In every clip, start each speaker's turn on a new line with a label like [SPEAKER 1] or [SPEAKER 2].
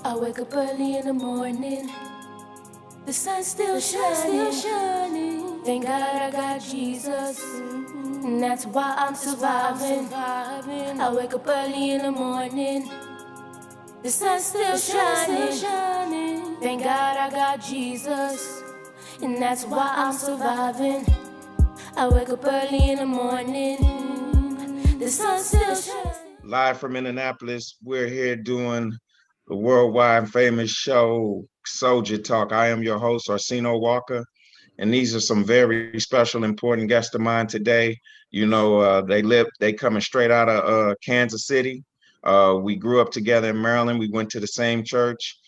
[SPEAKER 1] I wake up early in the morning, the sun's still shining. Thank God I got Jesus, and that's why I'm surviving. I wake up early in the morning, the sun's still shining. Thank God I got Jesus, and that's why I'm surviving. I wake up early in the morning, the sun's still shining.
[SPEAKER 2] Live from Indianapolis, we're here doing the worldwide famous show, Soldier Talk. I am your host, Orseno Walker, and these are some very special, important guests of mine today. You know, they coming straight out of Kansas City. We grew up together in Maryland. We went to the same church.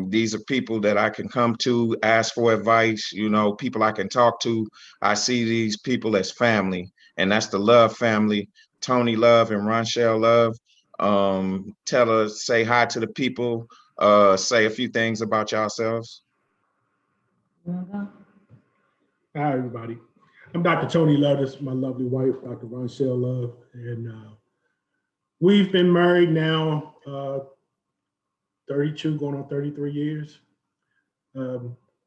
[SPEAKER 2] These are people that I can come to, ask for advice, you know, people I can talk to. I see these people as family, and that's the Love family, Tony Love and Ronchelle Love. Say hi to the people, say a few things about yourselves.
[SPEAKER 3] Hi, everybody. I'm Dr. Tony Love. This is my lovely wife, Dr. Ronchelle Love. And we've been married now 32, going on 33 years.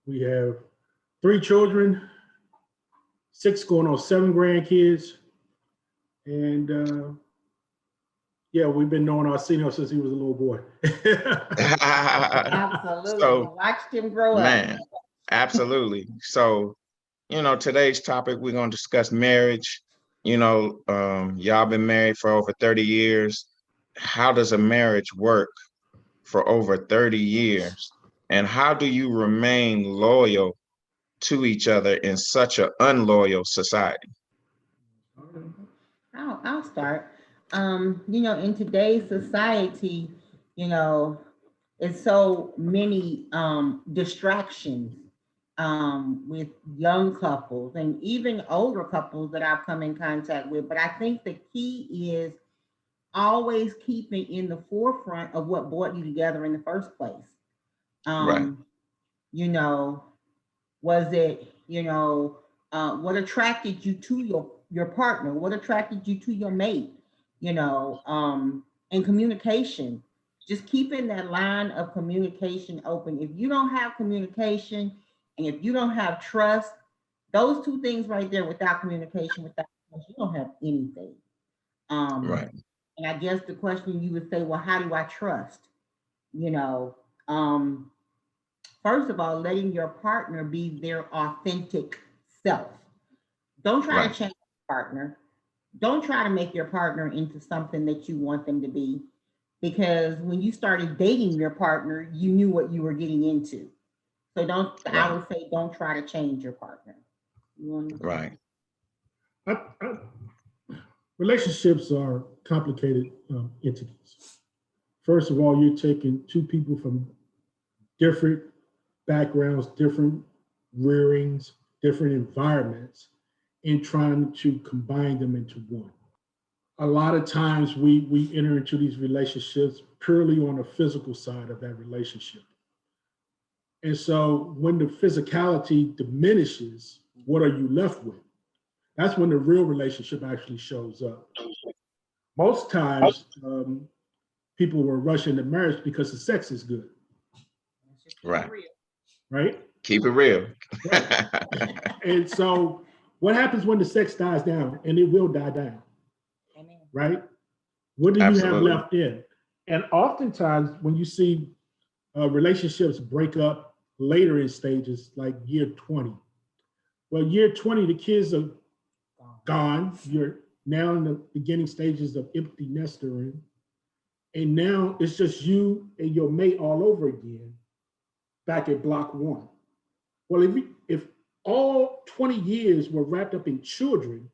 [SPEAKER 3] We have 3 children, 6 going on 7 grandkids. And yeah, we've been knowing Orseno since he was a little boy.
[SPEAKER 4] Absolutely. So, watched him grow
[SPEAKER 2] up. Absolutely. So, you know, today's topic, we're going to discuss marriage. You know, y'all been married for over 30 years. How does a marriage work for over 30 years? And how do you remain loyal to each other in such an unloyal society?
[SPEAKER 4] I'll start. You know, in today's society, you know, it's so many distractions with young couples and even older couples that I've come in contact with. But I think the key is always keeping in the forefront of what brought you together in the first place.
[SPEAKER 2] Right.
[SPEAKER 4] You know, was it, you know, what attracted you to your partner? What attracted you to your mate? You know, and communication. Just keeping that line of communication open. If you don't have communication and if you don't have trust, those 2 things right there, without communication, without trust, you don't have anything.
[SPEAKER 2] Right.
[SPEAKER 4] And I guess the question you would say, well, how do I trust? You know, first of all, letting your partner be their authentic self. Don't try to change your partner. Don't try to make your partner into something that you want them to be, because when you started dating your partner, you knew what you were getting into. So I would say, don't try to change your partner.
[SPEAKER 2] Right.
[SPEAKER 3] Relationships are complicated entities. First of all, you're taking 2 people from different backgrounds, different rearings, different environments, and trying to combine them into one. A lot of times we enter into these relationships purely on the physical side of that relationship. And so when the physicality diminishes, what are you left with? That's when the real relationship actually shows up. Most times, people will rush into marriage because the sex is good.
[SPEAKER 2] Right.
[SPEAKER 3] Right?
[SPEAKER 2] Keep it real.
[SPEAKER 3] Right. And so what happens when the sex dies down? And it will die down. Amen. Right? What do you have left in? And oftentimes when you see relationships break up later in stages, like year 20. Well, year 20, the kids are gone. You're now in the beginning stages of empty nestering. And now it's just you and your mate all over again, back at block 1. Well, if all 20 years were wrapped up in children,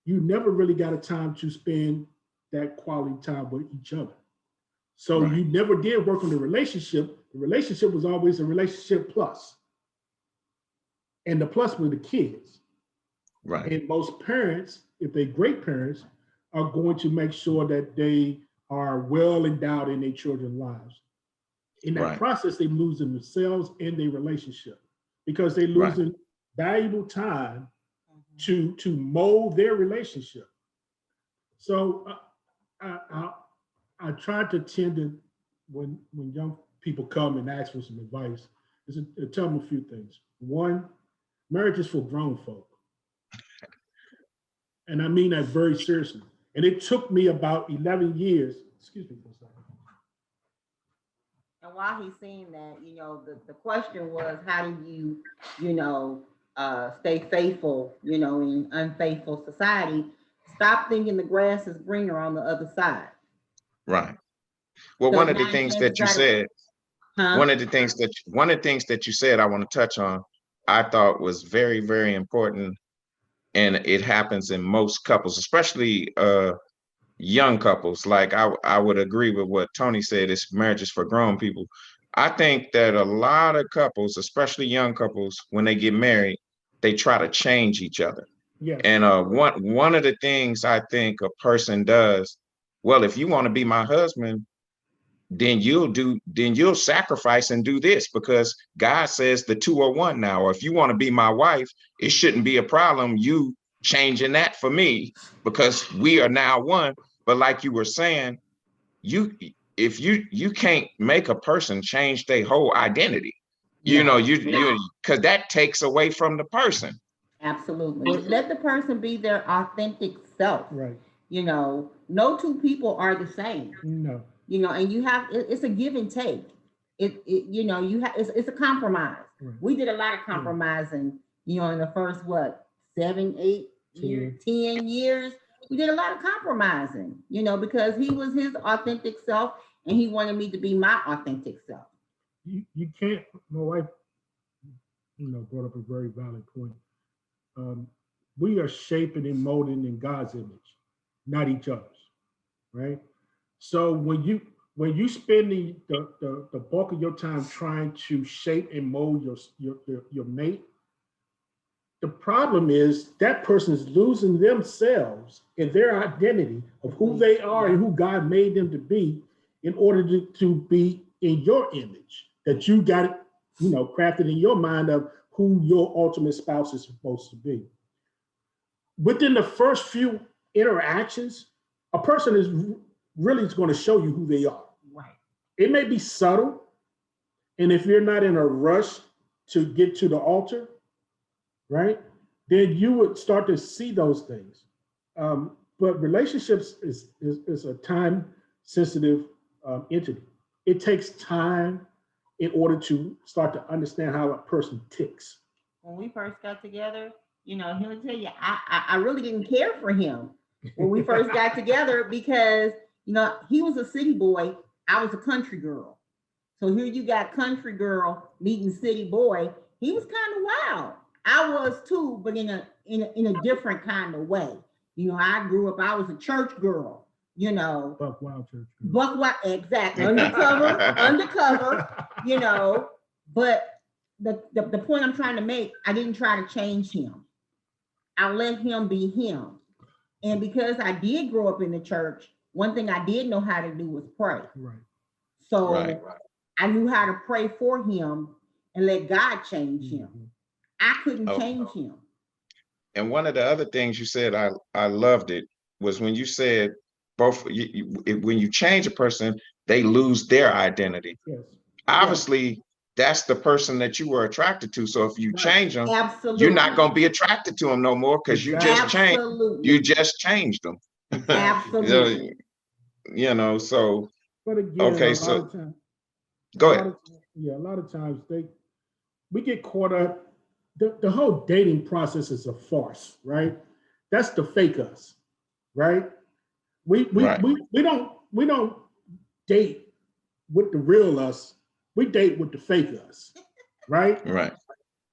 [SPEAKER 3] you never really got a time to spend that quality time with each other. So you never did work on the relationship. The relationship was always a relationship plus. And the plus were the kids.
[SPEAKER 2] Right.
[SPEAKER 3] And most parents, if they're great parents, are going to make sure that they are well endowed in their children's lives. In that process, they're losing themselves and their relationship because they're losing valuable time to mold their relationship. So I try to tend to, when young people come and ask for some advice is to tell them a few things. One, marriage is for grown folk. And I mean that very seriously. And it took me about 11 years, excuse me for a second.
[SPEAKER 4] And while he's saying that, the question was, how do you, stay faithful, in unfaithful society? Stop thinking the grass is greener on the other side.
[SPEAKER 2] Right. Well,
[SPEAKER 4] So
[SPEAKER 2] one of the things that you said, one of the things that you said I want to touch on, I thought was very, very important. And it happens in most couples, especially young couples. Like I would agree with what Tony said, it's marriages for grown people. I think that a lot of couples, especially young couples, when they get married, they try to change each other.
[SPEAKER 3] Yes.
[SPEAKER 2] And one of the things I think a person does, well, if you want to be my husband, then you'll sacrifice and do this because God says the two are one now. Or if you want to be my wife, it shouldn't be a problem you changing that for me because we are now one. But like you were saying, if you can't make a person change their whole identity, you because that takes away from the person.
[SPEAKER 4] Absolutely. Let the person be their authentic self.
[SPEAKER 3] Right.
[SPEAKER 4] No two people are the same.
[SPEAKER 3] No.
[SPEAKER 4] And you have, it's a give and take. It's a compromise. Right. We did a lot of compromising, in the first, 7, 8 years, 10 years. We did a lot of compromising, because he was his authentic self and he wanted me to be my authentic self.
[SPEAKER 3] You can't, my wife, brought up a very valid point. We are shaping and molding in God's image, not each other's, right? So when you spend the bulk of your time trying to shape and mold your mate, the problem is that person is losing themselves and their identity of who they are and who God made them to be in order to be in your image that you got, crafted in your mind of who your ultimate spouse is supposed to be. Within the first few interactions, a person is really going to show you who they are.
[SPEAKER 4] Right.
[SPEAKER 3] It may be subtle. And if you're not in a rush to get to the altar, right, then you would start to see those things. But relationships is a time-sensitive entity. It takes time in order to start to understand how a person ticks.
[SPEAKER 4] When we first got together, he'll tell you, I really didn't care for him when we first got together because, he was a city boy, I was a country girl. So here you got country girl meeting city boy. He was kind of wild. I was too, but in a different kind of way. I grew up, I was a church girl,
[SPEAKER 3] Buck wild church girl.
[SPEAKER 4] Buck wild, exactly. Undercover, but the point I'm trying to make, I didn't try to change him. I let him be him. And because I did grow up in the church, one thing I did know how to do was pray.
[SPEAKER 3] Right.
[SPEAKER 4] So I knew how to pray for him and let God change him. I couldn't change him.
[SPEAKER 2] And one of the other things you said, I loved it, was when you said when you change a person, they lose their identity.
[SPEAKER 3] Yes.
[SPEAKER 2] Obviously, that's the person that you were attracted to. So if you change them,
[SPEAKER 4] Absolutely.
[SPEAKER 2] you're not going to be attracted to them no more because you just changed. You just changed them.
[SPEAKER 4] Absolutely.
[SPEAKER 2] So.
[SPEAKER 3] But again,
[SPEAKER 2] okay, so go ahead.
[SPEAKER 3] A lot of times we get caught up. The whole dating process is a farce, right? That's the fake us, right? We don't date with the real us. We date with the fake us, right?
[SPEAKER 2] Right.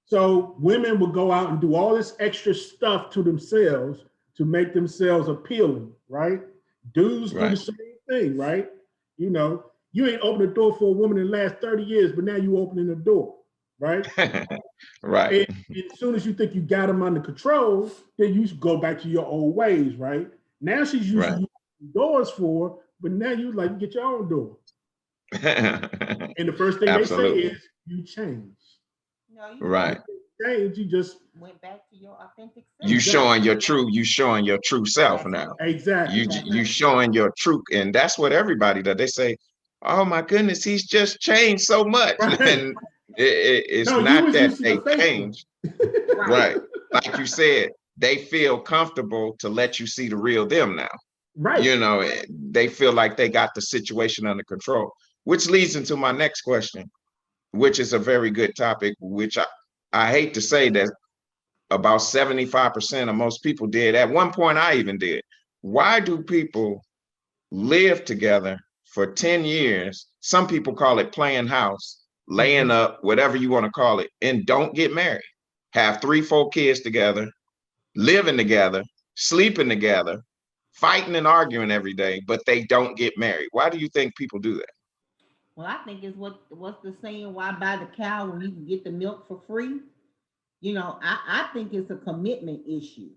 [SPEAKER 3] So women will go out and do all this extra stuff to themselves to make themselves appealing, right? Dudes do the same thing, right? You ain't opened the door for a woman in the last 30 years, but now you opening the door, right?
[SPEAKER 2] Right.
[SPEAKER 3] And as soon as you think you got them under control, then you go back to your old ways, right? Now she's using doors for, but now you like get your own door. And the first thing they say is you change.
[SPEAKER 4] No,
[SPEAKER 2] you
[SPEAKER 3] change. You just
[SPEAKER 4] went back to your authentic self.
[SPEAKER 2] You showing your true self now.
[SPEAKER 3] Exactly.
[SPEAKER 2] You showing your truth, and that's what everybody does. They say, oh my goodness, he's just changed so much.
[SPEAKER 3] Right.
[SPEAKER 2] And it's
[SPEAKER 3] No, you
[SPEAKER 2] not
[SPEAKER 3] was
[SPEAKER 2] that
[SPEAKER 3] used to
[SPEAKER 2] they
[SPEAKER 3] the fake one.
[SPEAKER 2] changed. Right. Like you said, they feel comfortable to let you see the real them now.
[SPEAKER 3] Right.
[SPEAKER 2] You know, they feel like they got the situation under control, which leads into my next question, which is a very good topic, which I hate to say that about 75% of most people did. At one point, I even did. Why do people live together for 10 years? Some people call it playing house, laying up, whatever you want to call it, and don't get married. Have 3, 4 kids together, living together, sleeping together, fighting and arguing every day, but they don't get married. Why do you think people do that?
[SPEAKER 4] Well, I think it's what's the saying? Why buy the cow when you can get the milk for free? I think it's a commitment issue.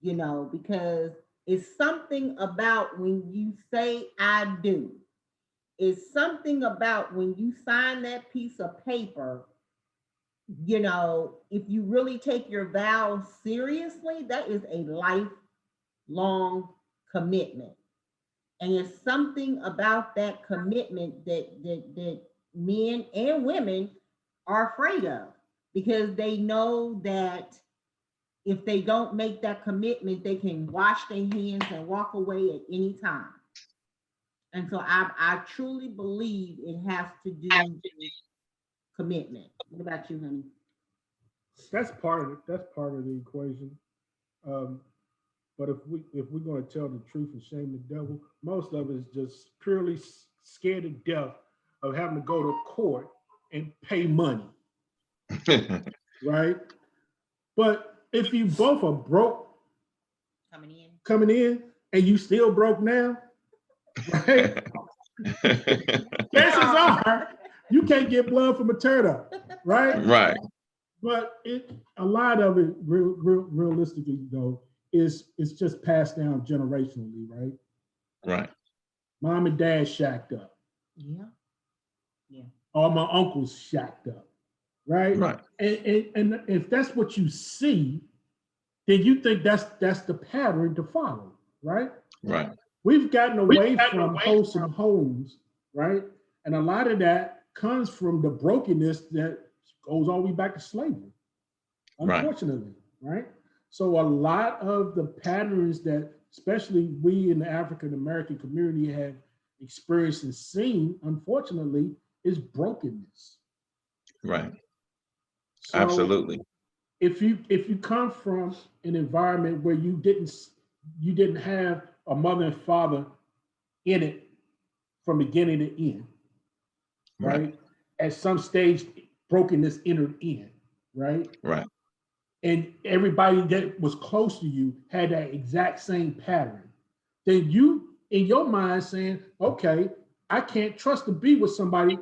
[SPEAKER 4] Because it's something about when you say I do. It's something about when you sign that piece of paper. If you really take your vows seriously, that is a lifelong commitment. And it's something about that commitment that men and women are afraid of, because they know that if they don't make that commitment, they can wash their hands and walk away at any time. And so I truly believe it has to do with commitment. What about you, honey?
[SPEAKER 3] That's part of it. That's part of the equation. Um, but if we're going to tell the truth and shame the devil, most of it is just purely scared to death of having to go to court and pay money, right? But if you both are broke coming in, and you still broke now, right? Chances are you can't get blood from a turtle, right?
[SPEAKER 2] Right.
[SPEAKER 3] But a lot of it, realistically though, is it's just passed down generationally, right?
[SPEAKER 2] Right.
[SPEAKER 3] Mom and dad shacked up.
[SPEAKER 4] Yeah.
[SPEAKER 3] All my uncles shacked up, right?
[SPEAKER 2] Right.
[SPEAKER 3] And if that's what you see, then you think that's the pattern to follow, right?
[SPEAKER 2] Right.
[SPEAKER 3] We've gotten away from wholesome homes, right? And a lot of that comes from the brokenness that goes all the way back to slavery, unfortunately, right? So a lot of the patterns that especially we in the African American community have experienced and seen, unfortunately, is brokenness.
[SPEAKER 2] Right.
[SPEAKER 3] So
[SPEAKER 2] Absolutely.
[SPEAKER 3] if you come from an environment where you didn't have a mother and father in it from beginning to end, right? At some stage, brokenness entered in, right?
[SPEAKER 2] Right.
[SPEAKER 3] And everybody that was close to you had that exact same pattern. Then you, in your mind, saying, okay, I can't trust to be with somebody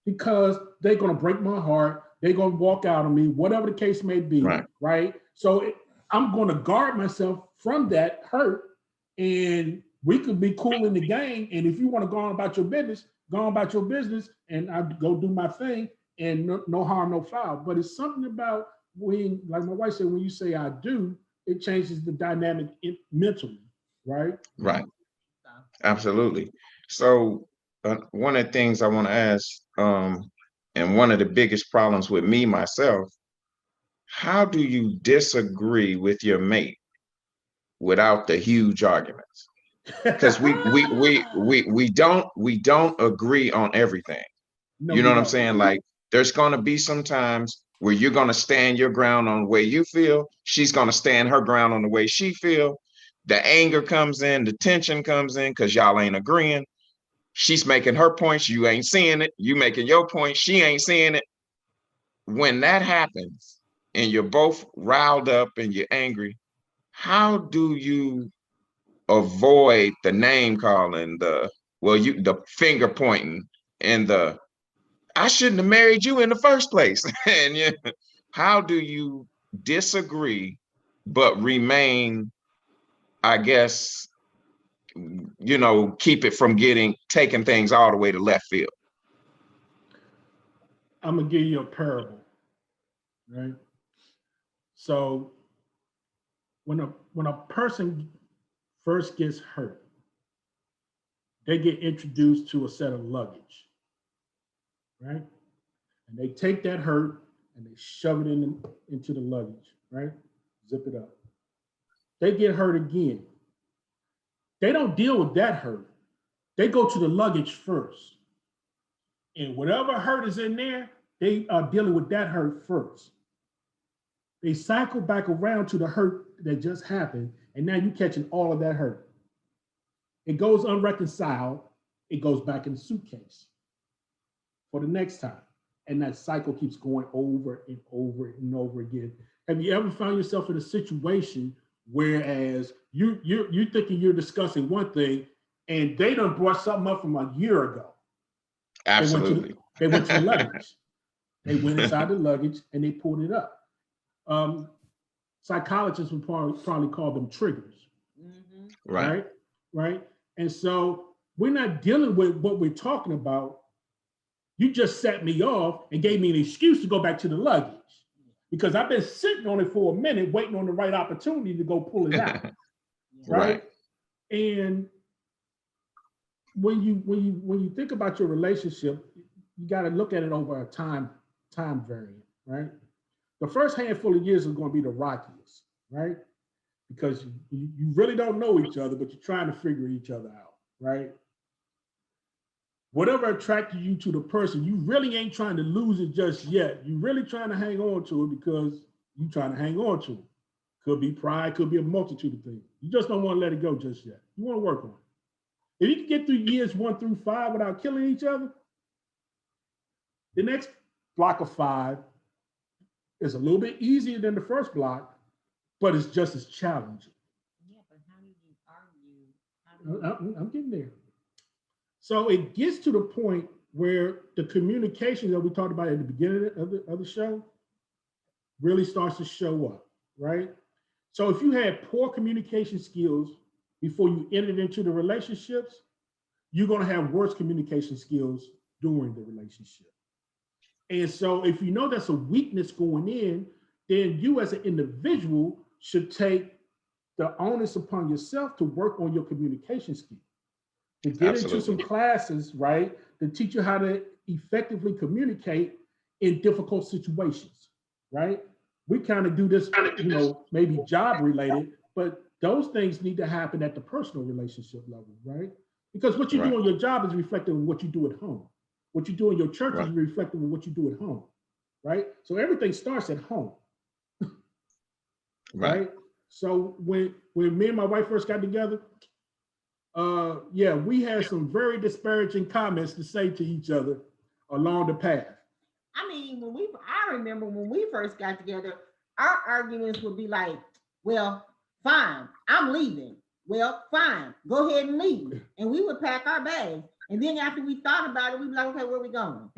[SPEAKER 3] because they're going to break my heart. They're going to walk out on me, whatever the case may be, right? So I'm going to guard myself from that hurt. And we could be cool in the game. And if you want to go on about your business, go on about your business, and I go do my thing, and no harm, no foul. But it's something about when, like my wife said, when you say I do, it changes the dynamic mentally, right?
[SPEAKER 2] Right. Absolutely. So one of the things I want to ask, and one of the biggest problems with me myself, how do you disagree with your mate without the huge arguments? Because we don't agree on everything.
[SPEAKER 3] No,
[SPEAKER 2] you know
[SPEAKER 3] we
[SPEAKER 2] what I'm
[SPEAKER 3] don't.
[SPEAKER 2] saying? Like there's gonna be some times where you're gonna stand your ground on the way you feel. She's gonna stand her ground on the way she feel. The anger comes in, the tension comes in because y'all ain't agreeing. She's making her points, you ain't seeing it. You making your point, she ain't seeing it. When that happens and you're both riled up and you're angry, how do you avoid the name calling, the finger pointing, and the I shouldn't have married you in the first place? And how do you disagree but remain, I guess, keep it from taking things all the way to left field?
[SPEAKER 3] I'm gonna give you a parable, right? So when a person first gets hurt, they get introduced to a set of luggage, right? And they take that hurt and they shove it into the luggage, right? Zip it up. They get hurt again. They don't deal with that hurt. They go to the luggage first. And whatever hurt is in there, they are dealing with that hurt first. They cycle back around to the hurt that just happened, and now you're catching all of that hurt. It goes unreconciled, it goes back in the suitcase for the next time. And that cycle keeps going over and over and over again. Have you ever found yourself in a situation whereas you're thinking you're discussing one thing and they done brought something up from a year ago?
[SPEAKER 2] Absolutely.
[SPEAKER 3] They went to the luggage. They went inside the luggage and they pulled it up. Psychologists would probably call them triggers.
[SPEAKER 4] Mm-hmm.
[SPEAKER 3] Right. And so we're not dealing with what we're talking about. You just set me off and gave me an excuse to go back to the luggage because I've been sitting on it for a minute, waiting on the right opportunity to go pull it out. Right. And when you think about your relationship, you got to look at it over a time variant, right? The first handful of years is going to be the rockiest, right? Because you really don't know each other, but you're trying to figure each other out, right? Whatever attracted you to the person, you really ain't trying to lose it just yet. You're really trying to hang on to it because you're trying to hang on to it. Could be pride, could be a multitude of things. You just don't want to let it go just yet. You want to work on it. If you can get through years 1 through 5 without killing each other, the next block of 5 is a little bit easier than the first block, but it's just as challenging.
[SPEAKER 4] Yeah, but how do you argue?
[SPEAKER 3] I'm getting there. So it gets to the point where the communication that we talked about at the beginning of the show really starts to show up, right? So if you had poor communication skills before you entered into the relationships, you're going to have worse communication skills during the relationship. And so if you know that's a weakness going in, then you as an individual should take the onus upon yourself to work on your communication skills. To get into some classes, right, to teach you how to effectively communicate in difficult situations, right? We kind of do this, maybe job related, but those things need to happen at the personal relationship level, right? Because what you do on your job is reflective of what you do at home. What you do in your church is reflective of what you do at home, right? So everything starts at home, right? So when me and my wife first got together, we had some very disparaging comments to say to each other along the path.
[SPEAKER 4] I mean, I remember when we first got together, our arguments would be like, well, fine, I'm leaving. Well, fine, go ahead and leave. And we would pack our bags. And then after we thought about it, we'd be like, okay, where we going?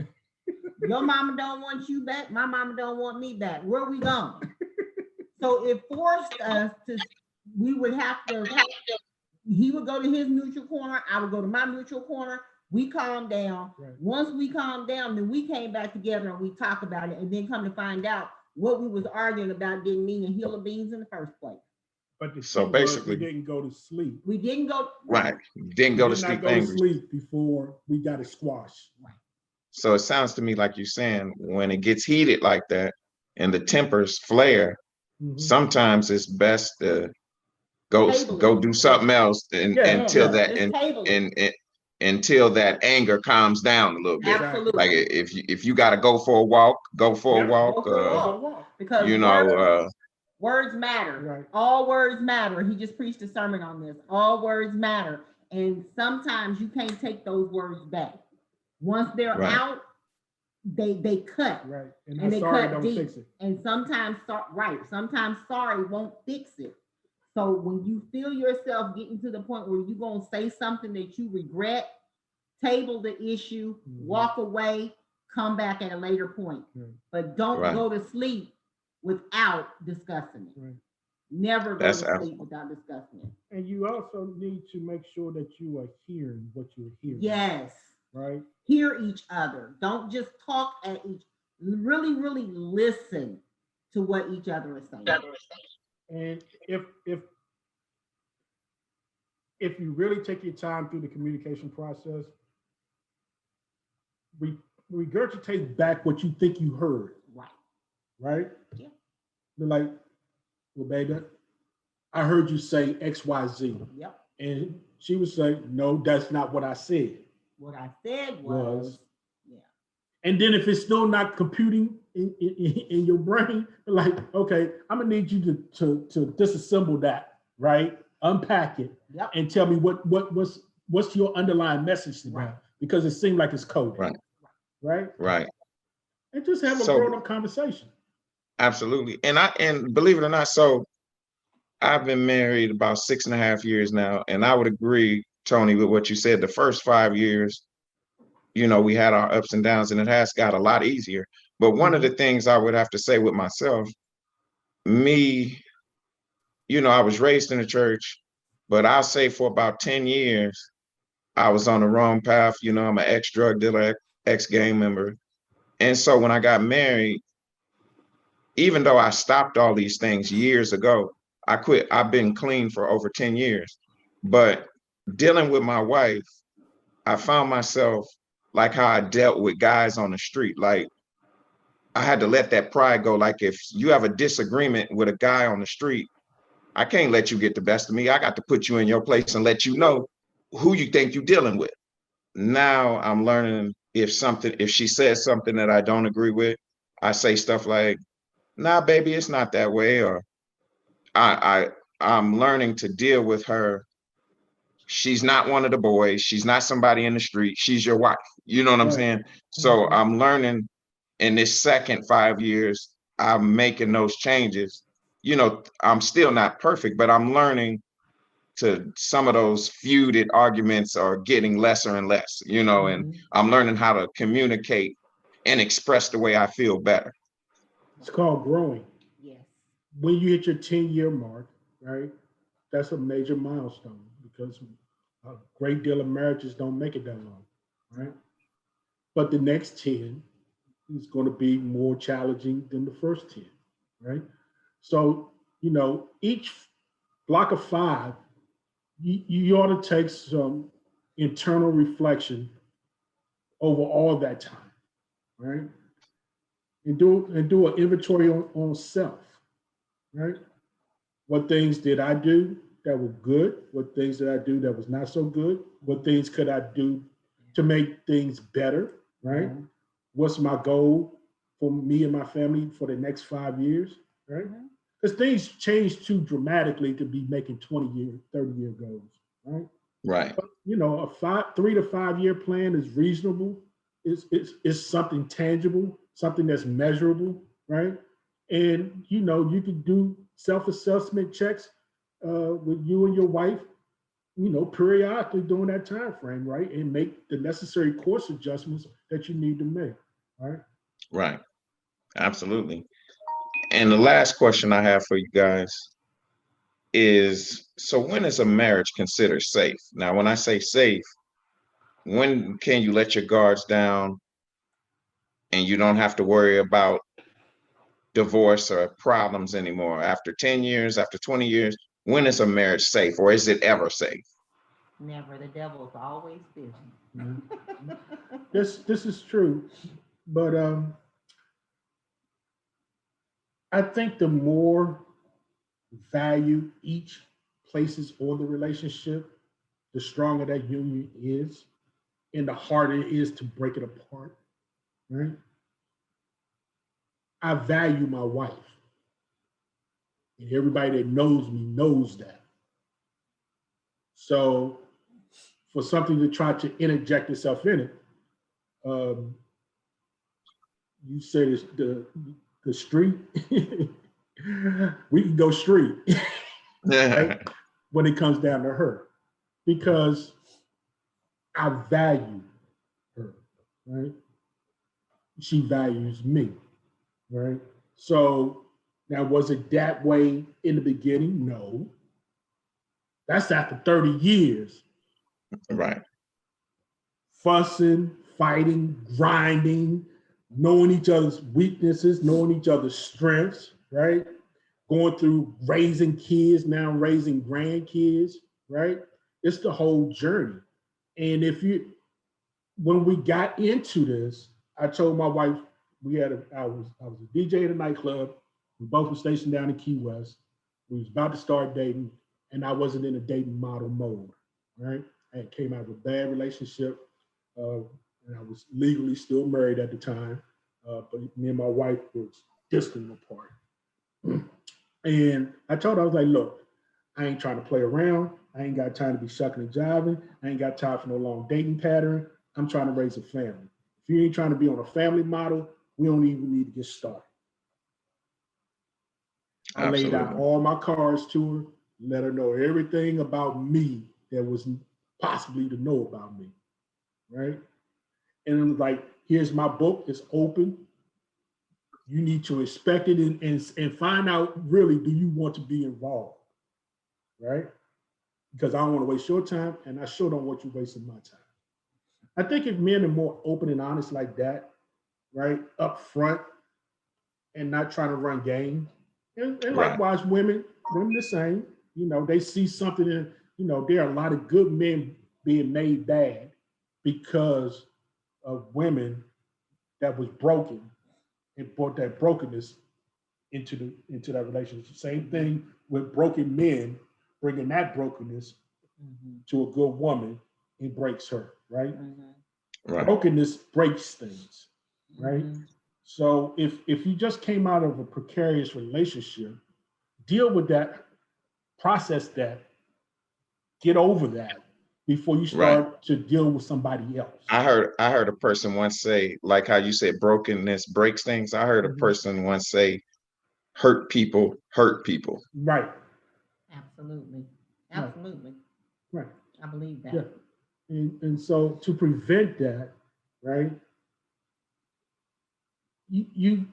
[SPEAKER 4] Your mama don't want you back. My mama don't want me back. Where we going? So it forced us to, we would have to, he would go to his neutral corner. I would go to my neutral corner. We calmed down. Right. Once we calmed down, then we came back together and we talked about it. And then come to find out what we was arguing about didn't mean a hill of beans in the first place.
[SPEAKER 3] But so basically, we didn't go to sleep.
[SPEAKER 4] We didn't go.
[SPEAKER 2] Right. Didn't go to sleep angry.
[SPEAKER 3] To sleep before we got it squashed. Right.
[SPEAKER 2] So it sounds to me like you're saying when it gets heated like that and the tempers flare, sometimes it's best to go do something else until that anger calms down a little bit. Absolutely. Like if you got to go for a walk, go for a walk.
[SPEAKER 4] Because words matter. Right. All words matter. He just preached a sermon on this. All words matter. And sometimes you can't take those words back. Once they're out, they cut. Right. And they cut deep. Fix it. And sometimes sorry won't fix it. So when you feel yourself getting to the point where you're going to say something that you regret, table the issue, walk away, come back at a later point. But don't go to sleep without discussing it. Right. Never go to sleep without discussing it.
[SPEAKER 3] And you also need to make sure that you are hearing what you're hearing.
[SPEAKER 4] Yes.
[SPEAKER 3] Right.
[SPEAKER 4] Hear each other. Don't just talk at each. Really, really listen to what each other is saying.
[SPEAKER 3] And if you really take your time through the communication process, regurgitate back what you think you heard.
[SPEAKER 4] Right.
[SPEAKER 3] Right?
[SPEAKER 4] Yeah.
[SPEAKER 3] They're like, well, baby, I heard you say X, Y, Z.
[SPEAKER 4] Yep.
[SPEAKER 3] And she would say, no, that's not what I said.
[SPEAKER 4] What I said was yeah.
[SPEAKER 3] And then if it's still not computing in your brain, like, okay, I'm gonna need you to disassemble that, right? Unpack it,
[SPEAKER 4] yep.
[SPEAKER 3] and tell me what's your underlying message to
[SPEAKER 4] right.
[SPEAKER 3] that, because it seemed like it's coded. Right. And just have a grown-up conversation.
[SPEAKER 2] Absolutely. And believe it or not, so I've been married about 6.5 years now, and I would agree, Tony, with what you said. The first 5 years, we had our ups and downs, and it has got a lot easier. But one of the things I would have to say with myself, me, I was raised in the church, but I'll say for about 10 years, I was on the wrong path. I'm an ex-drug dealer, ex-gang member. And so when I got married, even though I stopped all these things years ago, I quit. I've been clean for over 10 years. But dealing with my wife, I found myself like how I dealt with guys on the street. Like, I had to let that pride go. Like, if you have a disagreement with a guy on the street, I can't let you get the best of me. I got to put you in your place and let you know who you think you're dealing with. Now I'm learning, if she says something that I don't agree with, I say stuff like, nah, baby, it's not that way. Or I'm learning to deal with her. She's not one of the boys. She's not somebody in the street. She's your wife. You know what I'm saying? So I'm learning in this second 5 years, I'm making those changes. I'm still not perfect, but I'm learning to some of those feuded arguments are getting lesser and less, and I'm learning how to communicate and express the way I feel better.
[SPEAKER 3] It's called growing.
[SPEAKER 4] Yes.
[SPEAKER 3] When you hit your 10-year mark, right, that's a major milestone, because a great deal of marriages don't make it that long, right? But the next 10 is going to be more challenging than the first 10, right? So, each block of 5, you ought to take some internal reflection over all that time, right? And do an inventory on self, right? What things did I do that were good? What things did I do that was not so good? What things could I do to make things better, right? Mm-hmm. What's my goal for me and my family for the next 5 years, right? Because things change too dramatically to be making 20-year, 30-year goals, right?
[SPEAKER 2] Right.
[SPEAKER 3] But, a 3 to 5 year plan is reasonable. It's something tangible, something that's measurable, right? And, you can do self-assessment checks with you and your wife, periodically during that time frame, right? And make the necessary course adjustments that you need to make, right?
[SPEAKER 2] Right. Absolutely. And the last question I have for you guys is, so when is a marriage considered safe? Now, when I say safe, when can you let your guards down and you don't have to worry about divorce or problems anymore? After 10 years, after 20 years, when is a marriage safe, or is it ever safe?
[SPEAKER 4] Never. The devil's always busy.
[SPEAKER 3] Mm-hmm. This is true, but I think the more value each places on the relationship, the stronger that union is, and the harder it is to break it apart, right? I value my wife, and everybody that knows me knows that. So for something to try to interject itself in it, you said it's the street, we can go street, right? When it comes down to her, because I value her, right? She values me, right? So now, was it that way in the beginning? No. That's after 30 years.
[SPEAKER 2] Right.
[SPEAKER 3] Fussing, fighting, grinding, knowing each other's weaknesses, knowing each other's strengths, right? Going through raising kids, now raising grandkids, right? It's the whole journey. And when we got into this, I told my wife, I was a DJ at a nightclub. We both were stationed down in Key West. We was about to start dating, and I wasn't in a dating model mode, right? I came out of a bad relationship, and I was legally still married at the time, but me and my wife was distant apart. And I told her, I was like, look, I ain't trying to play around. I ain't got time to be shucking and jiving. I ain't got time for no long dating pattern. I'm trying to raise a family. If you ain't trying to be on a family model, we don't even need to get started. I laid out all my cards to her, let her know everything about me that was possibly to know about me, right? And it was like, here's my book, it's open. You need to inspect it and find out, really, do you want to be involved, right? Because I don't want to waste your time, and I sure don't want you wasting my time. I think if men are more open and honest like that, right, up front, and not trying to run game, and likewise, women the same. You know, they see something in, you know, there are a lot of good men being made bad because of women that was broken and brought that brokenness into that relationship. Same thing with broken men bringing that brokenness to a good woman and breaks her, right? Right. Brokenness breaks things, right? So if you just came out of a precarious relationship, deal with that, process that, get over that before you start to deal with somebody else.
[SPEAKER 2] I heard a person once say, like how you said brokenness breaks things. I heard a person once say, hurt people hurt people.
[SPEAKER 3] Right.
[SPEAKER 4] Absolutely.
[SPEAKER 3] Right.
[SPEAKER 4] I believe that.
[SPEAKER 3] Yeah. And so to prevent that, right, you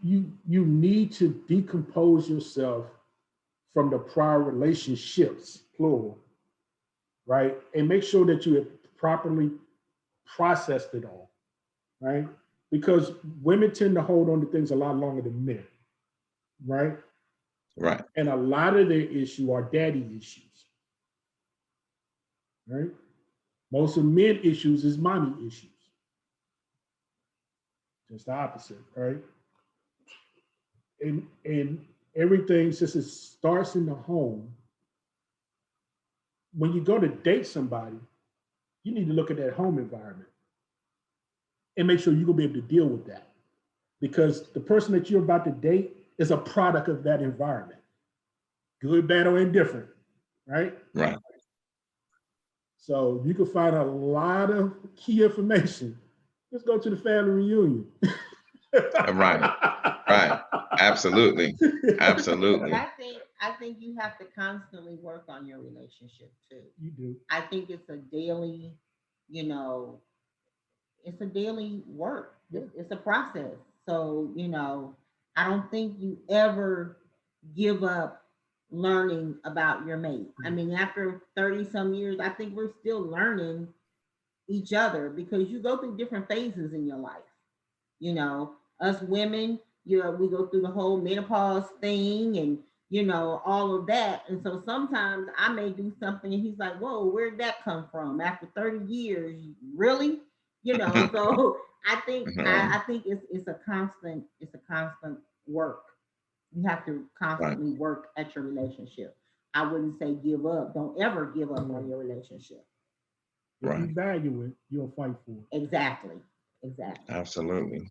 [SPEAKER 3] need to decompose yourself from the prior relationships, plural, right? And make sure that you have properly processed it all, right? Because women tend to hold on to things a lot longer than men, right?
[SPEAKER 2] Right.
[SPEAKER 3] And a lot of their issues are daddy issues, right? Most of men issues is mommy issues. Just the opposite, right? And everything, since it starts in the home, when you go to date somebody, you need to look at that home environment and make sure you're gonna be able to deal with that. Because the person that you're about to date is a product of that environment. Good, bad, or indifferent, right?
[SPEAKER 2] Right.
[SPEAKER 3] So you can find a lot of key information. Let's go to the family reunion.
[SPEAKER 2] Right. Absolutely.
[SPEAKER 4] I think you have to constantly work on your relationship too.
[SPEAKER 3] You do.
[SPEAKER 4] I think it's a daily, it's a daily work.
[SPEAKER 3] Yeah.
[SPEAKER 4] It's a process. So, I don't think you ever give up learning about your mate. I mean, after 30 some years, I think we're still learning each other because you go through different phases in your life. Us women, we go through the whole menopause thing and, all of that. And so sometimes I may do something and he's like, whoa, where'd that come from? After 30 years, really? So I think it's a constant work. You have to constantly work at your relationship. I wouldn't say give up. Don't ever give up on your relationship.
[SPEAKER 3] If you value it, you'll fight for it.
[SPEAKER 4] Exactly.
[SPEAKER 2] Absolutely.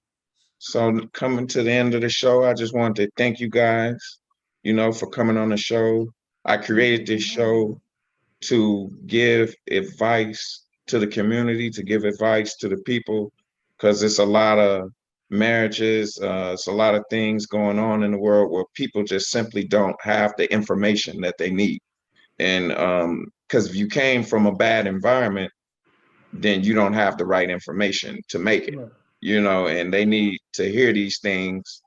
[SPEAKER 2] So coming to the end of the show, I just wanted to thank you guys, for coming on the show. I created this show to give advice to the community, to give advice to the people, because it's a lot of marriages, it's a lot of things going on in the world where people just simply don't have the information that they need. And because if you came from a bad environment, then you don't have the right information to make it, and they need to hear these things,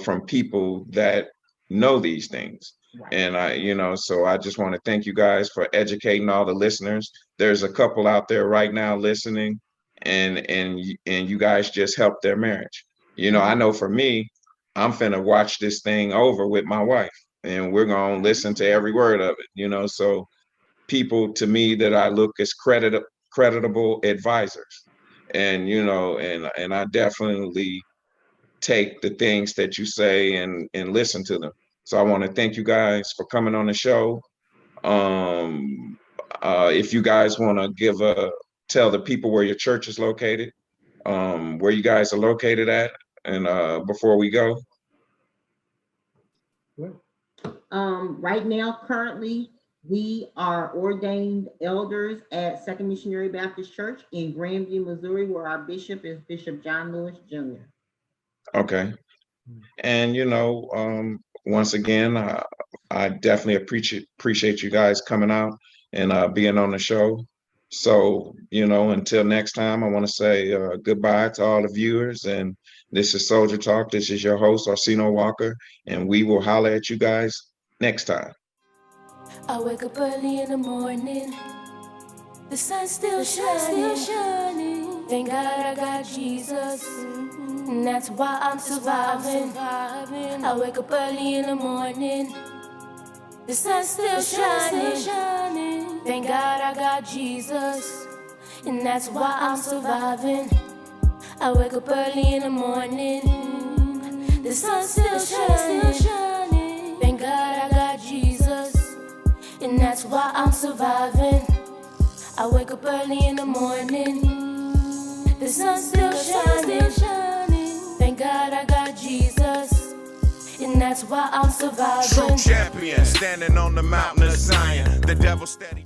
[SPEAKER 2] from people that know these things. Right. And so I just want to thank you guys for educating all the listeners. There's a couple out there right now listening, and you guys just helped their marriage. I know for me, I'm finna watch this thing over with my wife, and we're gonna listen to every word of it. So people to me that I look as creditable advisors. And, you know, and I definitely take the things that you say and listen to them. So I want to thank you guys for coming on the show. If you guys want to tell the people where your church is located, where you guys are located at, and before we go.
[SPEAKER 4] Right now, currently, we are ordained elders at Second Missionary Baptist Church in Grandview, Missouri, where our bishop is Bishop John Lewis Jr.
[SPEAKER 2] Okay. And, you know, once again, I definitely appreciate you guys coming out and being on the show. So, you know, until next time, I want to say goodbye to all the viewers. And this is Soldier Talk. This is your host, Orseno Walker, and we will holler at you guys next time.
[SPEAKER 1] I wake up early in the morning, the sun's still shining. Thank God I got Jesus, and that's why I'm surviving. I wake up early in the morning, the sun's still shining. Thank God I got Jesus, and that's why I'm surviving. I wake up early in the morning, the sun's still shining. Thank God I got Jesus, and that's why I'm surviving. I wake up early in the morning, the sun's still shining. Thank God I got Jesus, and that's why I'm surviving.
[SPEAKER 5] True champion, standing on the mountain of Zion. The devil steady.